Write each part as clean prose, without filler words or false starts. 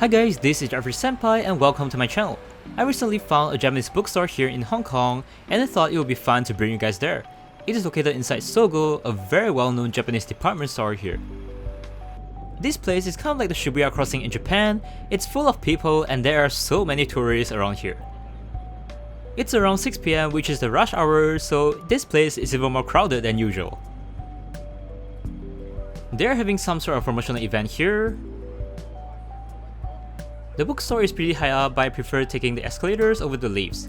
Hi guys, this is Jeffrey Senpai and welcome to my channel. I recently found a Japanese bookstore here in Hong Kong and I thought it would be fun to bring you guys there. It is located inside Sogo, a very well-known Japanese department store here. This place is kind of like the Shibuya crossing in Japan. It's full of people and there are so many tourists around here. It's around 6 PM, which is the rush hour, so this place is even more crowded than usual. They're having some sort of promotional event here. The bookstore is pretty high up, but I prefer taking the escalators over the lifts.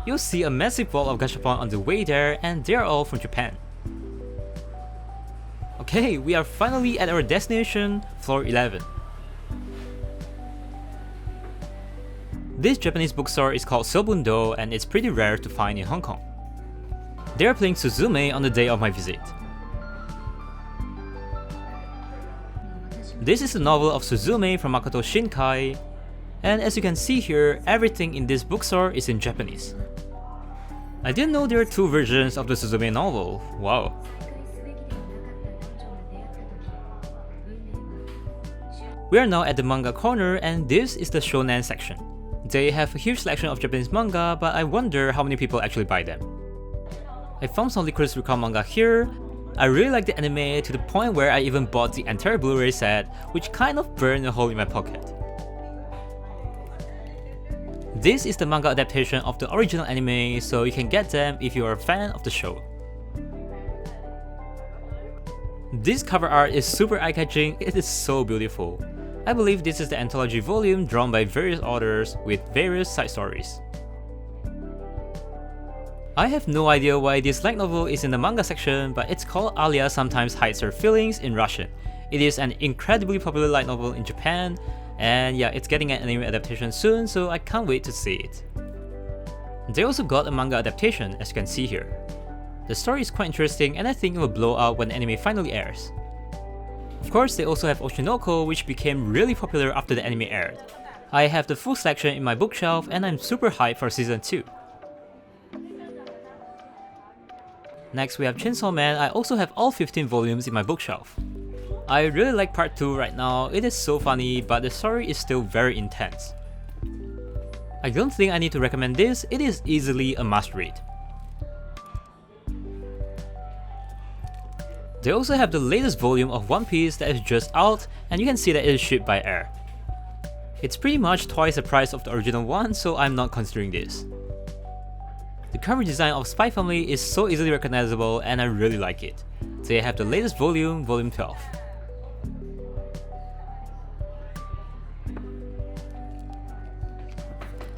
You'll see a massive wall of gashapon on the way there, and they're all from Japan. Okay, we are finally at our destination, floor 11. This Japanese bookstore is called Sobundo and it's pretty rare to find in Hong Kong. They are playing Suzume on the day of my visit. This is the novel of Suzume from Makoto Shinkai, and as you can see here, everything in this bookstore is in Japanese. I didn't know there are two versions of the Suzume novel, wow. We are now at the manga corner and this is the shonen section. They have a huge selection of Japanese manga, but I wonder how many people actually buy them. I found some Lycoris Recoil manga here. I really like the anime to the point where I even bought the entire Blu-ray set, which kind of burned a hole in my pocket. This is the manga adaptation of the original anime, so you can get them if you are a fan of the show. This cover art is super eye-catching, it is so beautiful. I believe this is the anthology volume drawn by various authors with various side stories. I have no idea why this light novel is in the manga section, but it's called Alya Sometimes Hides Her Feelings in Russian. It is an incredibly popular light novel in Japan, and yeah, it's getting an anime adaptation soon, so I can't wait to see it. They also got a manga adaptation, as you can see here. The story is quite interesting and I think it will blow out when the anime finally airs. Of course, they also have Oshinoko, which became really popular after the anime aired. I have the full selection in my bookshelf and I'm super hyped for season 2. Next we have Chainsaw Man. I also have all 15 volumes in my bookshelf. I really like part 2 right now, it is so funny, but the story is still very intense. I don't think I need to recommend this, it is easily a must read. They also have the latest volume of One Piece that is just out, and you can see that it is shipped by air. It's pretty much twice the price of the original one, so I'm not considering this. The cover design of Spy Family is so easily recognizable and I really like it. They have the latest volume, volume 12.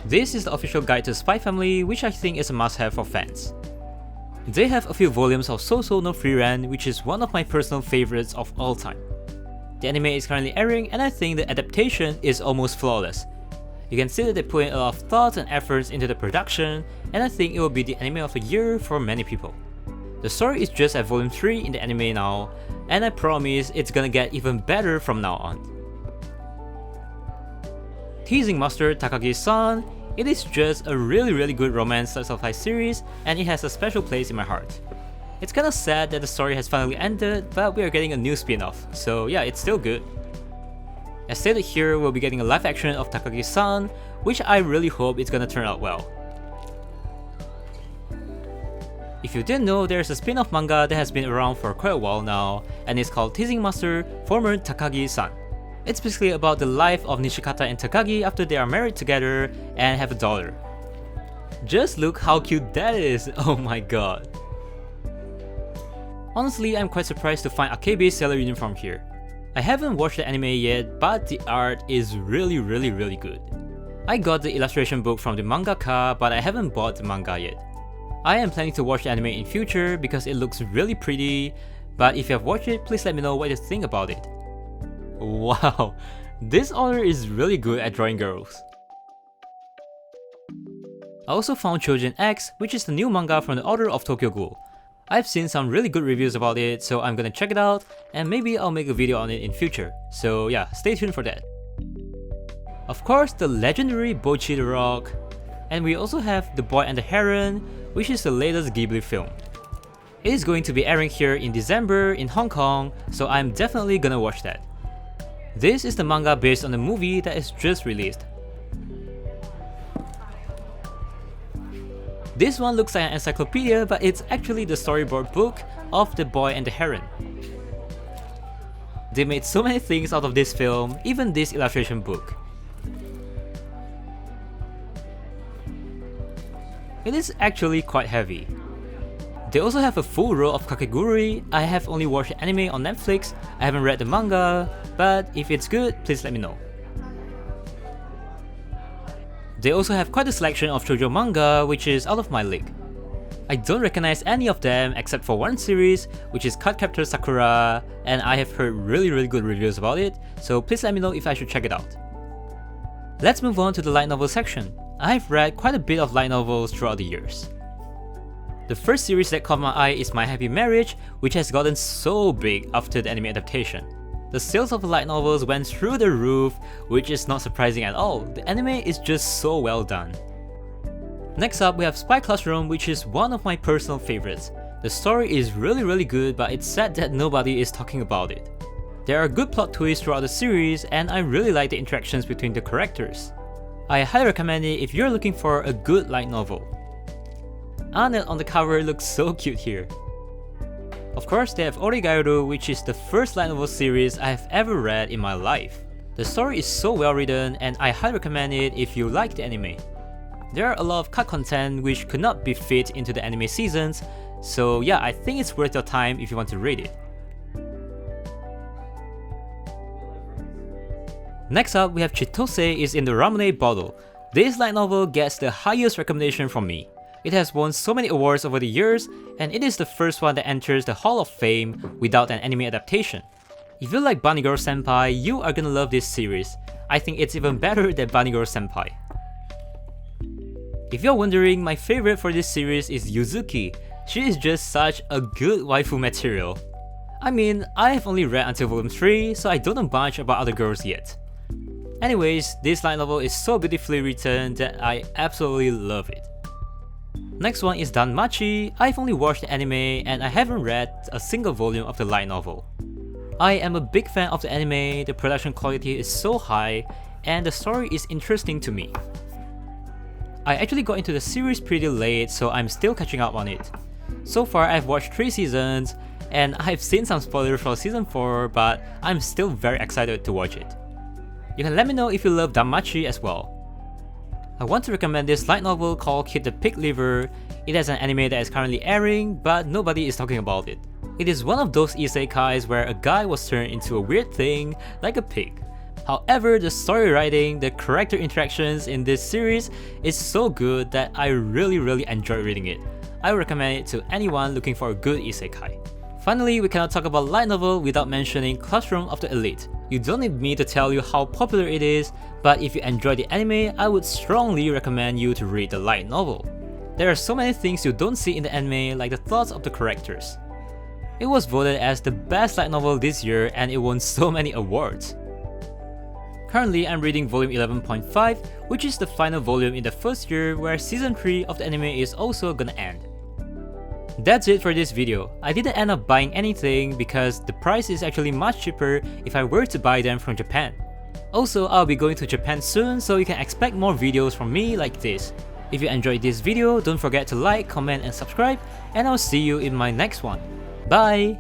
This is the official guide to Spy Family, which I think is a must-have for fans. They have a few volumes of Sousou no Frieren, which is one of my personal favorites of all time. The anime is currently airing and I think the adaptation is almost flawless. You can see that they put in a lot of thoughts and efforts into the production, and I think it will be the anime of the year for many people. The story is just at volume 3 in the anime now, and I promise it's gonna get even better from now on. Teasing master Takagi-san, it is just a really good romance slice of life series, and it has a special place in my heart. It's kinda sad that the story has finally ended, but we are getting a new spin-off, so yeah, it's still good. As stated here, we'll be getting a live action of Takagi-san, which I really hope it's gonna turn out well. If you didn't know, there's a spin-off manga that has been around for quite a while now, and it's called Teasing Master, former Takagi-san. It's basically about the life of Nishikata and Takagi after they are married together and have a daughter. Just look how cute that is, oh my god. Honestly, I'm quite surprised to find Akebi's Sailor uniform here. I haven't watched the anime yet, but the art is really good. I got the illustration book from the mangaka, but I haven't bought the manga yet. I am planning to watch the anime in future because it looks really pretty, but if you have watched it, please let me know what you think about it. Wow, this author is really good at drawing girls. I also found Choujin X, which is the new manga from the author of Tokyo Ghoul. I've seen some really good reviews about it, so I'm gonna check it out and maybe I'll make a video on it in future, so yeah, stay tuned for that. Of course, the legendary Bocchi the Rock, and we also have The Boy and the Heron, which is the latest Ghibli film. It is going to be airing here in December in Hong Kong, so I'm definitely gonna watch that. This is the manga based on the movie that is just released. This one looks like an encyclopedia, but it's actually the storyboard book of The Boy and the Heron. They made so many things out of this film, even this illustration book. It is actually quite heavy. They also have a full row of Kakegurui. I have only watched the anime on Netflix, I haven't read the manga, but if it's good, please let me know. They also have quite a selection of shoujo manga, which is out of my league. I don't recognize any of them except for one series, which is Cardcaptor Sakura, and I have heard really good reviews about it, so please let me know if I should check it out. Let's move on to the light novel section. I've read quite a bit of light novels throughout the years. The first series that caught my eye is My Happy Marriage, which has gotten so big after the anime adaptation. The sales of the light novels went through the roof, which is not surprising at all. The anime is just so well done. Next up, we have Spy Classroom, which is one of my personal favorites. The story is really good, but it's sad that nobody is talking about it. There are good plot twists throughout the series, and I really like the interactions between the characters. I highly recommend it if you're looking for a good light novel. Annette on the cover looks so cute here. Of course, they have Oregairu, which is the first light novel series I have ever read in my life. The story is so well written, and I highly recommend it if you like the anime. There are a lot of cut content which could not be fit into the anime seasons, so yeah, I think it's worth your time if you want to read it. Next up, we have Chitose is in the Ramune bottle. This light novel gets the highest recommendation from me. It has won so many awards over the years, and it is the first one that enters the Hall of Fame without an anime adaptation. If you like Bunny Girl Senpai, you are gonna love this series. I think it's even better than Bunny Girl Senpai. If you're wondering, my favorite for this series is Yuzuki. She is just such a good waifu material. I mean, I have only read until volume 3, so I don't know much about other girls yet. Anyways, this light novel is so beautifully written that I absolutely love it. Next one is Danmachi. I've only watched the anime and I haven't read a single volume of the light novel. I am a big fan of the anime, the production quality is so high, and the story is interesting to me. I actually got into the series pretty late, so I'm still catching up on it. So far I've watched 3 seasons, and I've seen some spoilers for season 4, but I'm still very excited to watch it. You can let me know if you love Danmachi as well. I want to recommend this light novel called Kid the Pig Liver. It has an anime that is currently airing, but nobody is talking about it. It is one of those isekais where a guy was turned into a weird thing, like a pig. However, the story writing, the character interactions in this series is so good that I really enjoy reading it. I would recommend it to anyone looking for a good isekai. Finally, we cannot talk about light novel without mentioning Classroom of the Elite. You don't need me to tell you how popular it is, but if you enjoy the anime, I would strongly recommend you to read the light novel. There are so many things you don't see in the anime, like the thoughts of the characters. It was voted as the best light novel this year and it won so many awards. Currently, I'm reading volume 11.5, which is the final volume in the first year where season 3 of the anime is also gonna end. That's it for this video. I didn't end up buying anything because the price is actually much cheaper if I were to buy them from Japan. Also, I'll be going to Japan soon, so you can expect more videos from me like this. If you enjoyed this video, don't forget to like, comment and subscribe, and I'll see you in my next one. Bye!